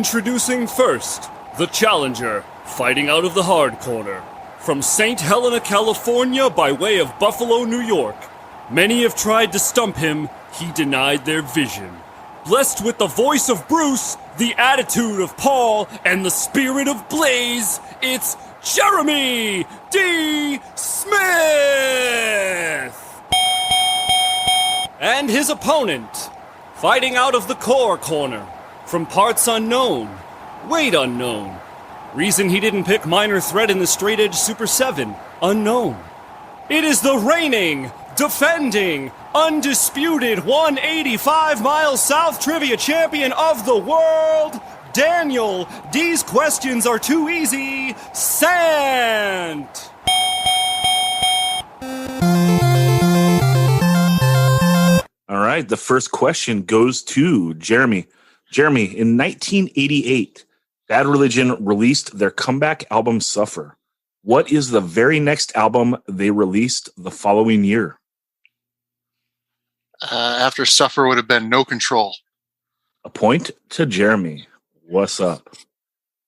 Introducing first, the challenger, fighting out of the hard corner. From St. Helena, California by way of Buffalo, New York. Many have tried to stump him, he denied their vision. Blessed with the voice of Bruce, the attitude of Paul, and the spirit of Blaze, it's Jeremy D. Smith! And his opponent, fighting out of the core corner. From parts unknown, weight unknown. Reason he didn't pick Minor Threat in the Straight Edge Super 7, unknown. It is the reigning, defending, undisputed 185 miles south trivia champion of the world, Daniel, these questions are too easy, Sant! All right, the first question goes to Jeremy. Jeremy, in 1988, Bad Religion released their comeback album Suffer. What is the very next album they released the following year? After Suffer would have been No Control. A point to Jeremy. What's up?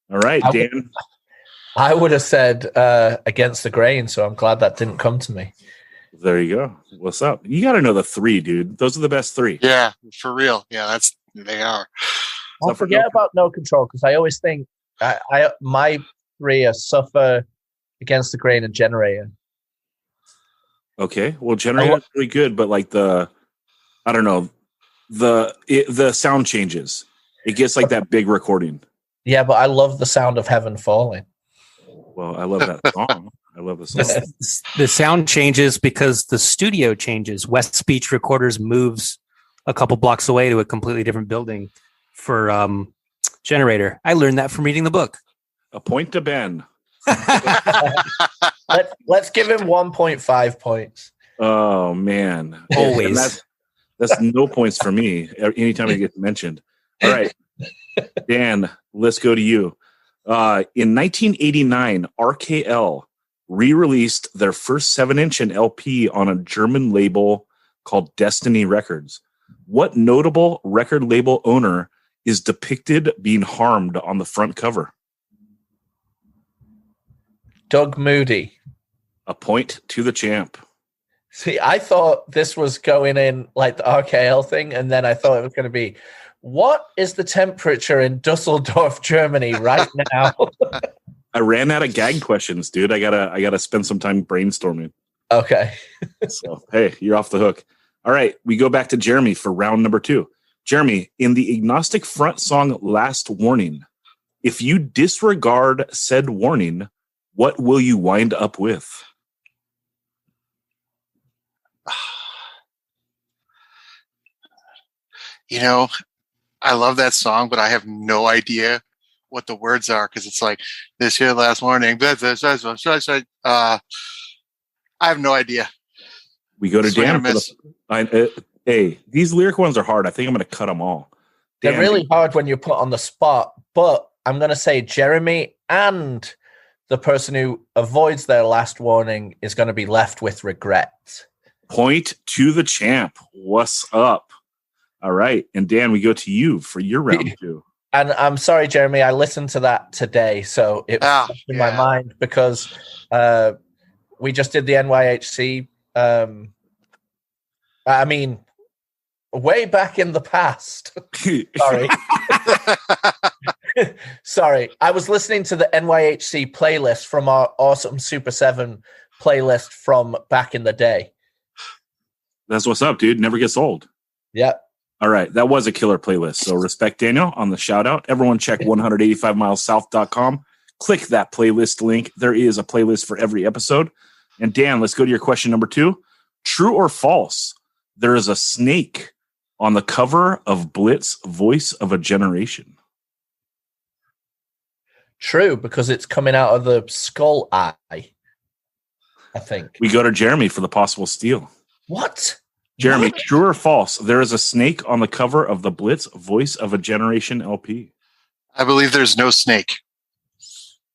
All right, Dan. I would have said Against the Grain, so I'm glad that didn't come to me. There you go. What's up? You got to know the three, dude. Those are the best three. Yeah, for real. Yeah, they are. I'll forget about No Control because I always think my three are Suffer, Against the Grain, and Generator. Okay, well, Generator is pretty good, but like the sound changes. It gets like that big recording. Yeah, but I love the sound of Heaven Falling. Well, I love that song. I love the song. The sound changes because the studio changes. West Beach Recorders moves a couple blocks away to a completely different building for Generator. I learned that from reading the book. A point to Ben. Let's give him 1.5 points. Oh man, always. That's no points for me. Anytime it gets mentioned. All right, Dan, let's go to you. In 1989, RKL re-released their first 7-inch and LP on a German label called Destiny Records. What notable record label owner is depicted being harmed on the front cover? Doug Moody. A point to the champ. See, I thought this was going in like the RKL thing, and then I thought it was going to be, what is the temperature in Dusseldorf, Germany right now? I ran out of gag questions, dude. I gotta spend some time brainstorming. Okay. So, hey, you're off the hook. All right, we go back to Jeremy for round number 2. Jeremy, in the Agnostic Front song Last Warning, if you disregard said warning, what will you wind up with? You know, I love that song, but I have no idea what the words are because it's like this here last morning. I have no idea. We go to Dan. Hey, these lyric ones are hard. I think I'm going to cut them all. Dan, they're really hard when you're put on the spot, but I'm going to say Jeremy and the person who avoids their last warning is going to be left with regret. Point to the champ. What's up? All right. And Dan, we go to you for your round 2. And I'm sorry, Jeremy, I listened to that today, so it was in my mind because we just did the NYHC. I mean, way back in the past. Sorry. Sorry. I was listening to the NYHC playlist from our awesome Super 7 playlist from back in the day. That's what's up, dude. Never gets old. Yep. All right. That was a killer playlist. So respect Daniel on the shout out. Everyone check 185milessouth.com. Click that playlist link. There is a playlist for every episode. And Dan, let's go to your question number 2. True or false? There is a snake on the cover of Blitz Voice of a Generation. True, because it's coming out of the skull eye, I think. We go to Jeremy for the possible steal. What? Jeremy, true or false? There is a snake on the cover of the Blitz Voice of a Generation LP. I believe there's no snake.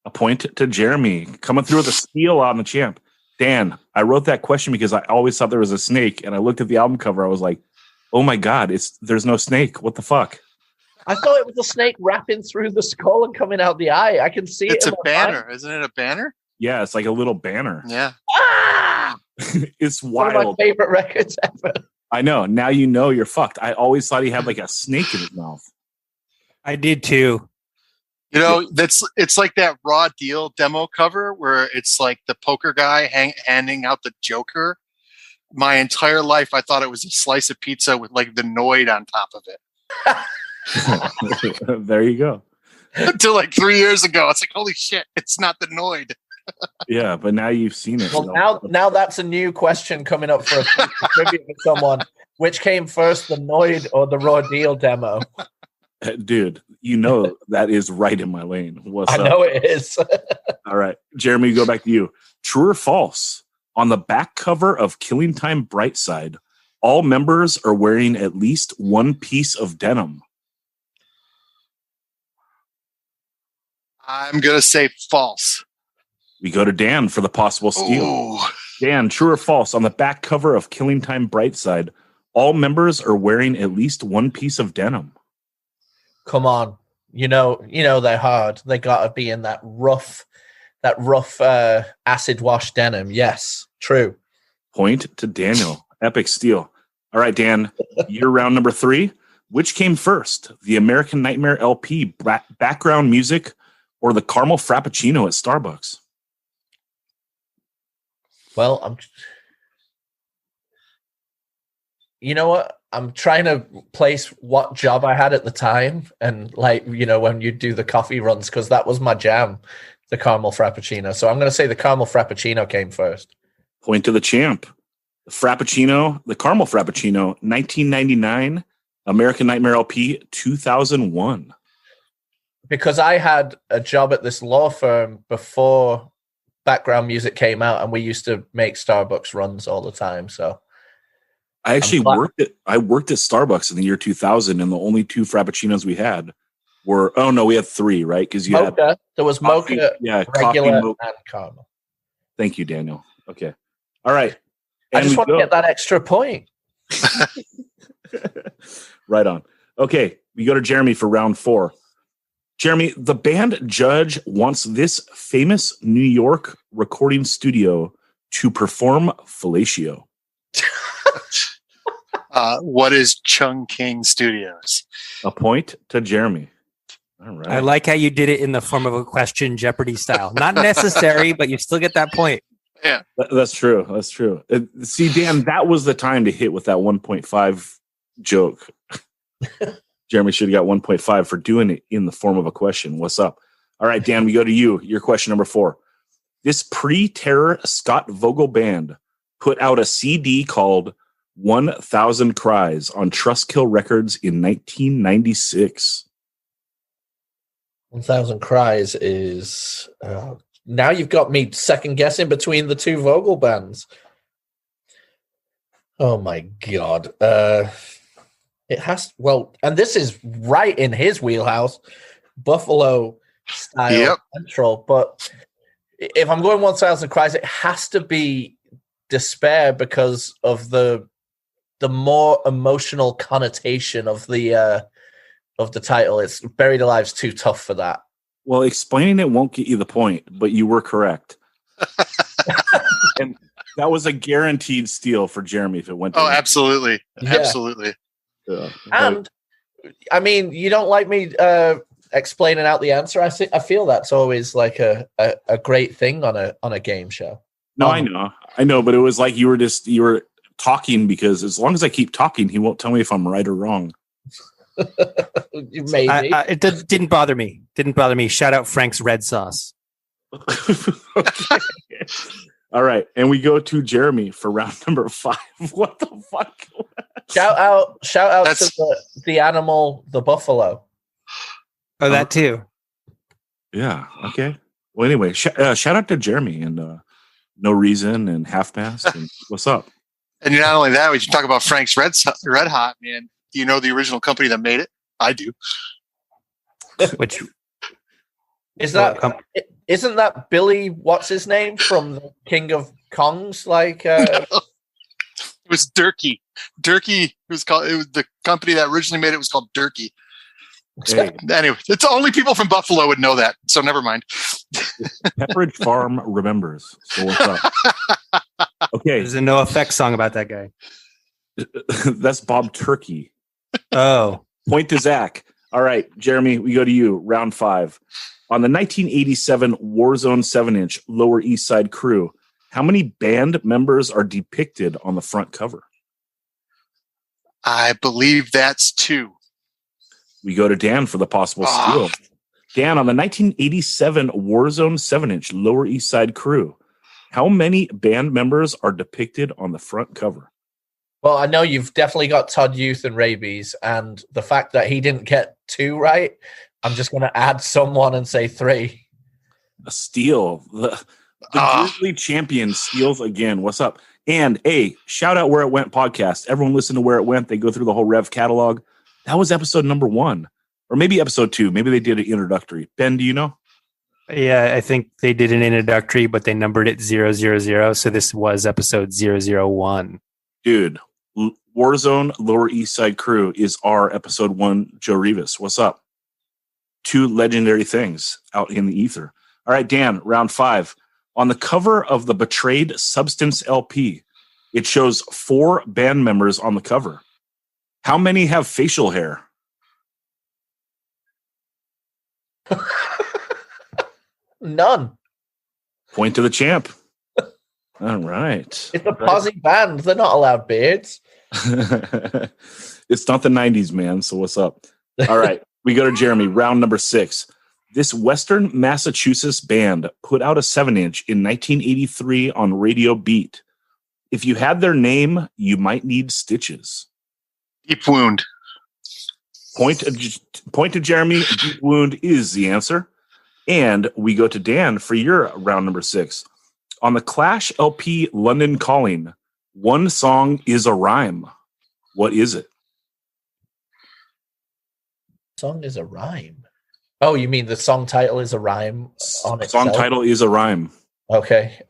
A point to Jeremy. Coming through with a steal on the champ. Dan, I wrote that question because I always thought there was a snake, and I looked at the album cover. I was like, oh my God, there's no snake. What the fuck? I thought it was a snake wrapping through the skull and coming out the eye. I can see it. It's in a my banner, mind. isn't it? A banner? Yeah, it's like a little banner. Yeah. Ah! It's One of my wild. favorite records ever. I know. Now you know you're fucked. I always thought he had like a snake in his mouth. I did too. You know, it's like that Raw Deal demo cover where it's like the poker guy handing out the Joker. My entire life, I thought it was a slice of pizza with like the Noid on top of it. There you go. Until like 3 years ago, it's like, holy shit, it's not the Noid. Yeah, but now you've seen it. Well, now that's a new question coming up for a trivia for someone. Which came first, the Noid or the Raw Deal demo? Dude, you know that is right in my lane. What's I up? know it is. All right, Jeremy, go back to you. True or false? On the back cover of Killing Time Brightside, all members are wearing at least one piece of denim. I'm going to say false. We go to Dan for the possible steal. Ooh. Dan, true or false? On the back cover of Killing Time Brightside, all members are wearing at least one piece of denim. Come on, you know they're hard. They got to be in that rough acid wash denim. Yes, true. Point to Daniel. Epic steal. All right, Dan, year round number 3. Which came first, the American Nightmare LP background music or the caramel frappuccino at Starbucks? Well, you know what? I'm trying to place what job I had at the time, and when you do the coffee runs, because that was my jam, the caramel frappuccino. So I'm going to say the caramel frappuccino came first. Point to the champ. The caramel frappuccino, 1999, American Nightmare LP, 2001. Because I had a job at this law firm before background music came out, and we used to make Starbucks runs all the time. So I actually worked at Starbucks in the year 2000, and the only 2 frappuccinos we had were we had 3, right? Because you mocha. had There was coffee, mocha, regular, mocha. and caramel. Thank you, Daniel. Okay, all right. I just want to get that extra point. Right on. Okay, we go to Jeremy for round 4. Jeremy, the band Judge wants this famous New York recording studio to perform fellatio. What is Chung King Studios? A point to Jeremy. All right. I like how you did it in the form of a question, Jeopardy style. Not necessary, but you still get that point. Yeah, That's true. That's true. See, Dan, that was the time to hit with that 1.5 joke. Jeremy should have got 1.5 for doing it in the form of a question. What's up? All right, Dan, we go to you. Your question number 4. This pre-terror Scott Vogel band put out a CD called 1,000 Cries on Trustkill Records in 1996. 1,000 Cries is... now you've got me second guessing between the 2 Vogel bands. Oh my God. It has, and this is right in his wheelhouse, Buffalo style central. But if I'm going 1,000 Cries, it has to be Despair because of the more emotional connotation of the title. It's Buried Alive's too tough for that. Well, explaining it won't get you the point, but you were correct. And that was a guaranteed steal for Jeremy if it went to him. Absolutely. Yeah. Absolutely. Yeah. And I mean, you don't like me explaining out the answer. I feel that's always like a great thing on a game show. No, I know, but it was like you were talking because as long as I keep talking, he won't tell me if I'm right or wrong. Maybe. It didn't bother me. Shout out Frank's Red Sauce. Okay. All right, and we go to Jeremy for round number 5. What the fuck? Shout out to the animal, the buffalo. Oh, that too. Yeah. Okay. Well, anyway, shout out to Jeremy and No Reason and Half Mast. And what's up? And not only that, we should talk about Frank's Red Hot, man. Do you know the original company that made it? I do. Which isn't that Billy? What's his name from the King of Kongs? Like it was Durkee. Durkee was called. It was the company that originally made it was called Durkee. Hey, Anyway, it's only people from Buffalo would know that, so never mind. Pepperidge Farm remembers. So what's up? Okay, There's a No Effects song about that guy. that's Bob Turkey. Oh, Point to Zach. All right, Jeremy, we go to you. Round 5. On the 1987 Warzone 7-inch Lower East Side crew, how many band members are depicted on the front cover? I believe that's 2. We go to Dan for the possible steal. Dan, on the 1987 Warzone 7-inch Lower East Side crew, how many band members are depicted on the front cover? Well, I know you've definitely got Todd Youth and Rabies, and the fact that he didn't get 2 right, I'm just going to add someone and say 3. A steal. The Grizzly champion steals again. What's up? And shout out Where It Went podcast. Everyone listen to Where It Went. They go through the whole Rev catalog. That was episode number 1, or maybe episode 2. Maybe they did an introductory. Ben, do you know? yeah. I think they did an introductory, but they numbered it 000. So this was episode 001. Dude, Warzone Lower East Side crew is our episode 1 Joe Rivas. What's up? 2 legendary things out in the ether. All right, Dan, round 5. On the cover of the Betrayed Substance LP, it shows 4 band members on the cover. How many have facial hair? None. Point to the champ. All right. It's a posse band. They're not allowed beards. It's not the 90s, man. So what's up? All right. We go to Jeremy. Round number 6. This Western Massachusetts band put out a 7-inch in 1983 on Radio Beat. If you had their name, you might need stitches. Deep Wound. Point to Jeremy. Deep Wound is the answer. And we go to Dan for your round number 6. On the Clash LP London Calling, one song is a rhyme. What is it? Song is a rhyme. Oh, you mean the song title is a rhyme on itself? Song title is a rhyme. Okay.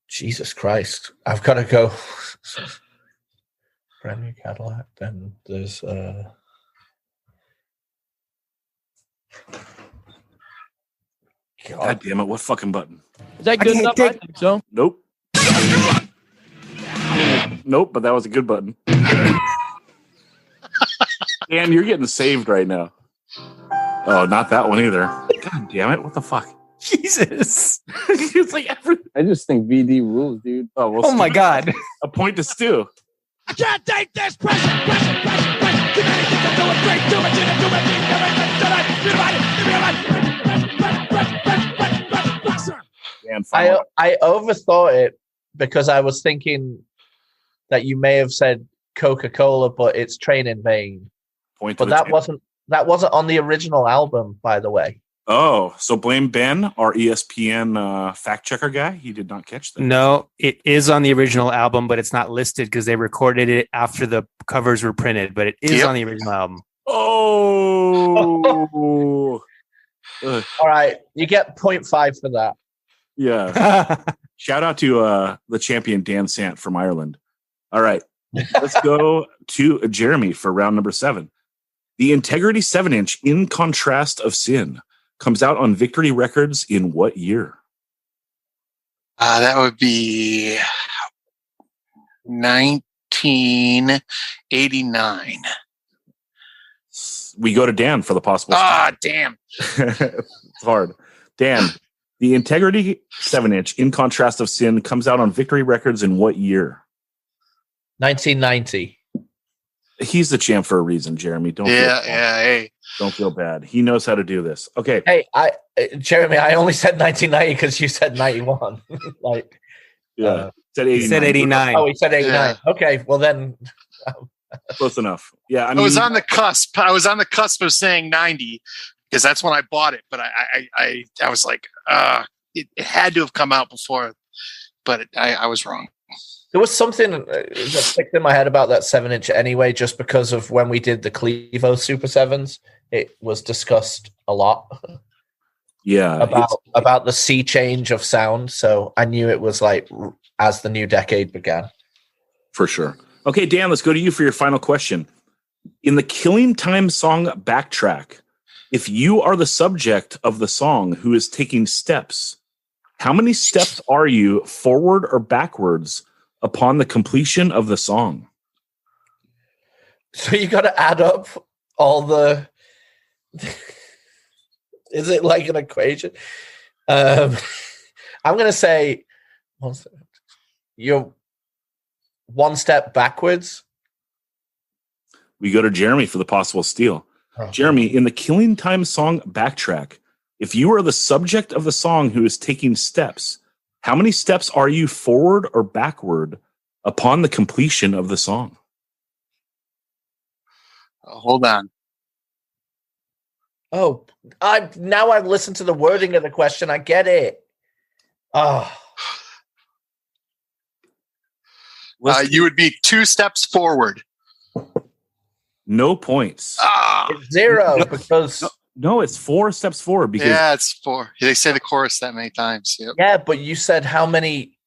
Jesus Christ. I've got to go. Brand new Cadillac. Then there's God damn it, what fucking button? Is that good enough? I think so. Nope. Nope, but that was a good button. Dan, you're getting saved right now. Oh, not that one either. God damn it, what the fuck? Jesus. It's like I just think VD rules, dude. Oh, well, Oh my God. A point to Stu. I can't take this pressure. Too many things I'm doing great, too much in it, too much in Dan, final. I overthought it because I was thinking that you may have said Coca-Cola, but it's Train in Vain. Point to But the that wasn't on the original album, by the way. Oh, so blame Ben, our ESPN fact checker guy. He did not catch that. No, it is on the original album, but it's not listed because they recorded it after the covers were printed, but it is on the original album. Oh. All right, you get 0.5 for that. Yeah. Shout out to the champion Dan Sant from Ireland. All right. Let's go to Jeremy for round number 7. The Integrity 7-inch In Contrast of Sin comes out on Victory Records in what year? That would be 1989. We go to Dan for the possible. Damn. It's hard. Dan, the Integrity 7-inch In Contrast of Sin comes out on Victory Records in what year? 1990. He's the champ for a reason, Jeremy. Hey. Don't feel bad. He knows how to do this. Okay. Hey, Jeremy, I only said 1990 because you said 91. Like, Yeah. Said 89. He said 89. oh, he said 89. Yeah. Okay, well then, Close enough. Yeah. I I mean, was on the cusp. I was on the cusp of saying 90 because that's when I bought it. But I was like, it had to have come out before. But I was wrong. there was something that clicked in my head about that 7-inch anyway, just because of when we did the Clevo Super 7s, it was discussed a lot. yeah. about the sea change of sound. So I knew it was like as the new decade began. For sure. Okay, Dan, let's go to you for your final question. In the Killing Time song Backtrack, if you are the subject of the song who is taking steps, how many steps are you forward or backwards upon the completion of the song? So you got to add up all the. Is it like an equation? I'm going to say you're one step backwards. We go to Jeremy for the possible steal. Oh. Jeremy, in the Killing Time song Backtrack, if you are the subject of the song who is taking steps, how many steps are you forward or backward upon the completion of the song? Hold on. Oh, I've listened to the wording of the question. I get it. Oh, You would be 2 steps forward. No points. it's 0 because No, it's 4 steps forward because Yeah, it's 4. They say the chorus that many times. Yep. yeah, but you said how many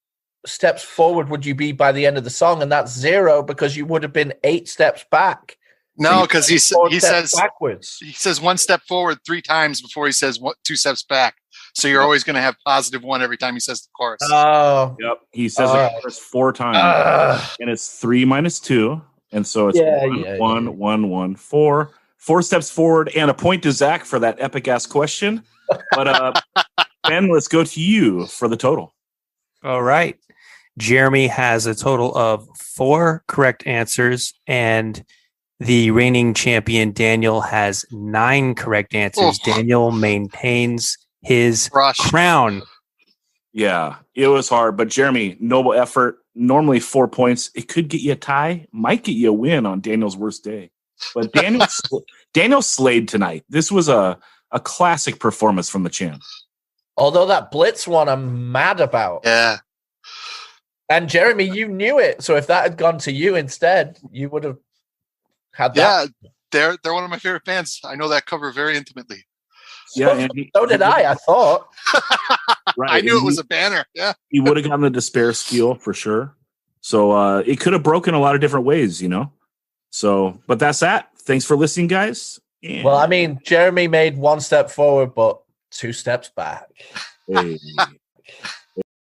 steps forward would you be by the end of the song, and that's 0 because you would have been 8 steps back. No, because he steps says backwards. he says 1 step forward 3 times before he says 2 steps back. So you're always going to have +1 every time he says the chorus. Oh, yep, he says All the right. chorus 4 times, and it's 3 minus 2, and so it's Yeah, one, yeah, one, yeah. 1, 1, 4. 4 steps forward, and a point to Zach for that epic ass question. But Ben, let's go to you for the total. All right. Jeremy has a total of 4 correct answers, and the reigning champion Daniel has 9 correct answers. Oh. Daniel maintains his Rush. crown. Yeah, it was hard, but Jeremy, noble effort. Normally 4 points. It could get you a tie, might get you a win on Daniel's worst day. But Daniel slayed tonight. This was a classic performance from the champ. although that Blitz one I'm mad about. Yeah. And Jeremy, you knew it. So if that had gone to you instead, you would have had that. Yeah, they're one of my favorite bands. I know that cover very intimately. Yeah, and So did I thought. Right, I knew and it was a banner. Yeah. he would have gotten the despair steal for sure. So it could have broken a lot of different ways, you know. So, but that's that. Thanks for listening, guys. And Well, I mean, Jeremy made 1 step forward, but 2 steps back. hey.